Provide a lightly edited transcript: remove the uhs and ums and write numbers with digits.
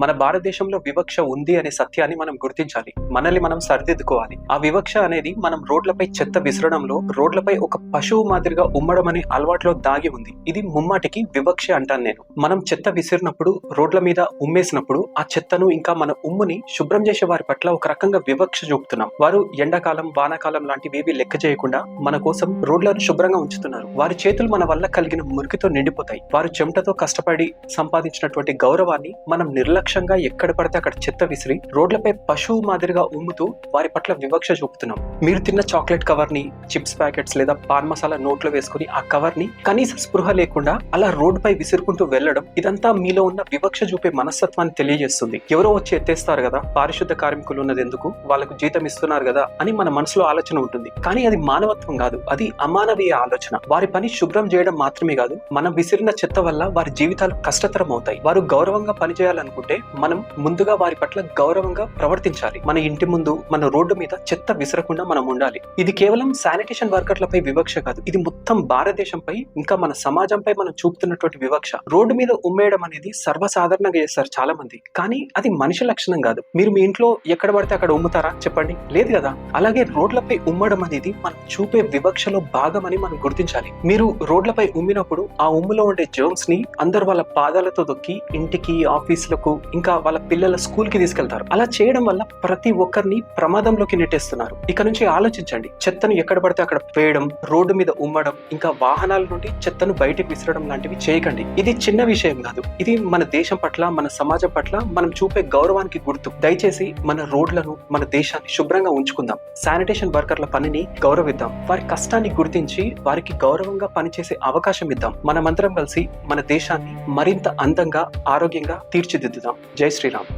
మన భారతదేశంలో వివక్ష ఉంది అనే సత్యాన్ని మనం గుర్తించాలి. మనల్ని మనం సరిదిద్దుకోవాలి. ఆ వివక్ష అనేది మనం రోడ్లపై చెత్త విసరడంలో, రోడ్లపై ఒక పశువు మాదిరిగా ఉమ్మడం అనే అలవాట్లో దాగి ఉంది. ఇది ముమ్మాటికి వివక్ష అంటాను నేను. మనం చెత్త విసిరినప్పుడు, రోడ్ల మీద ఉమ్మేసినప్పుడు ఆ చెత్తను ఇంకా మన ఉమ్ముని శుభ్రం చేసే వారి పట్ల ఒక రకంగా వివక్ష చూపుతున్నాం. వారు ఎండాకాలం, వానాకాలం లాంటివేవి లెక్క చేయకుండా మన కోసం రోడ్లను శుభ్రంగా ఉంచుతున్నారు. వారి చేతులు మన వల్ల కలిగిన మురికితో నిండిపోతాయి. వారు చెమటతో కష్టపడి సంపాదించినటువంటి గౌరవాన్ని మనం నిర్లక్ష్యంగా ఎక్కడ పడితే అక్కడ చెత్త విసిరి రోడ్లపై పశువు మాదిరిగా ఉమ్ముతూ వారి పట్ల వివక్ష చూపుతున్నాం. మీరు తిన్న చాక్లెట్ కవర్ ని, చిప్స్ ప్యాకెట్స్ లేదా పాన్ మసాలా నోట్లో వేసుకుని ఆ కవర్ ని కనీస స్పృహ లేకుండా అలా రోడ్డుపై విసురుకుంటూ వెళ్లడం, ఇదంతా మీలో ఉన్న వివక్ష చూపే మనస్తత్వాన్ని తెలియజేస్తుంది. ఎవరో వచ్చి ఎత్తేస్తారు కదా, పారిశుద్ధ కార్మికులు ఉన్నది ఎందుకు, వాళ్ళకు జీతం ఇస్తున్నారు కదా అని మన మనసులో ఆలోచన ఉంటుంది. కానీ అది మానవత్వం కాదు, అది అమానవీయ ఆలోచన. వారి పని శుభ్రం చేయడం మాత్రమే కాదు, మనం విసిరిన చెత్త వల్ల వారి జీవితాలు కష్టతరం అవుతాయి. వారు గౌరవంగా పనిచేయాలనుకుంటే మనం ముందుగా వారి పట్ల గౌరవంగా ప్రవర్తించాలి. మన ఇంటి ముందు, మన రోడ్డు మీద చెత్త విసరకుండా మనం ఉండాలి. ఇది కేవలం శానిటేషన్ వర్కర్లపై వివక్ష కాదు, ఇది మొత్తం భారతదేశంపై ఇంకా మన సమాజంపై మనం చూపుతున్నటువంటి వివక్ష. రోడ్డు మీద ఉమ్మేయడం అనేది సర్వసాధారణంగా చేస్తారు చాలా మంది, కానీ అది మనిషి లక్షణం కాదు. మీరు మీ ఇంట్లో ఎక్కడ పడితే అక్కడ ఉమ్ముతారా చెప్పండి? లేదు కదా. అలాగే రోడ్లపై ఉమ్మడం అనేది మనం చూపే వివక్షలో భాగమని మనం గుర్తించాలి. మీరు రోడ్లపై ఉమ్మినప్పుడు ఆ ఉమ్ములో ఉండే జర్మ్స్ ని అందరు వాళ్ళ పాదాలతో దొక్కి ఇంటికి, ఆఫీసులకు, ఇంకా వాళ్ళ పిల్లల స్కూల్ కి తీసుకెళ్తారు. అలా చేయడం వల్ల ప్రతి ఒక్కరిని ప్రమాదంలోకి నెట్టేస్తున్నారు. ఇక నుంచి ఆలోచించండి. చెత్తను ఎక్కడ పడితే అక్కడ వేయడం, రోడ్డు మీద ఉమ్మడం, ఇంకా వాహనాల నుండి చెత్తను బయటికి విసరడం లాంటివి చేయకండి. ఇది చిన్న విషయం కాదు, ఇది మన దేశం పట్ల, మన సమాజం పట్ల మనం చూపే గౌరవానికి గుర్తు. దయచేసి మన రోడ్లను, మన దేశాన్ని శుభ్రంగా ఉంచుకుందాం. శానిటేషన్ వర్కర్ల పనిని గౌరవిద్దాం. వారి కష్టాన్ని గుర్తించి వారికి గౌరవంగా పనిచేసే అవకాశం ఇద్దాం. మనమందరం కలిసి మన దేశాన్ని మరింత అందంగా, ఆరోగ్యంగా తీర్చిదిద్దుదాం. జై శ్రీరామ్.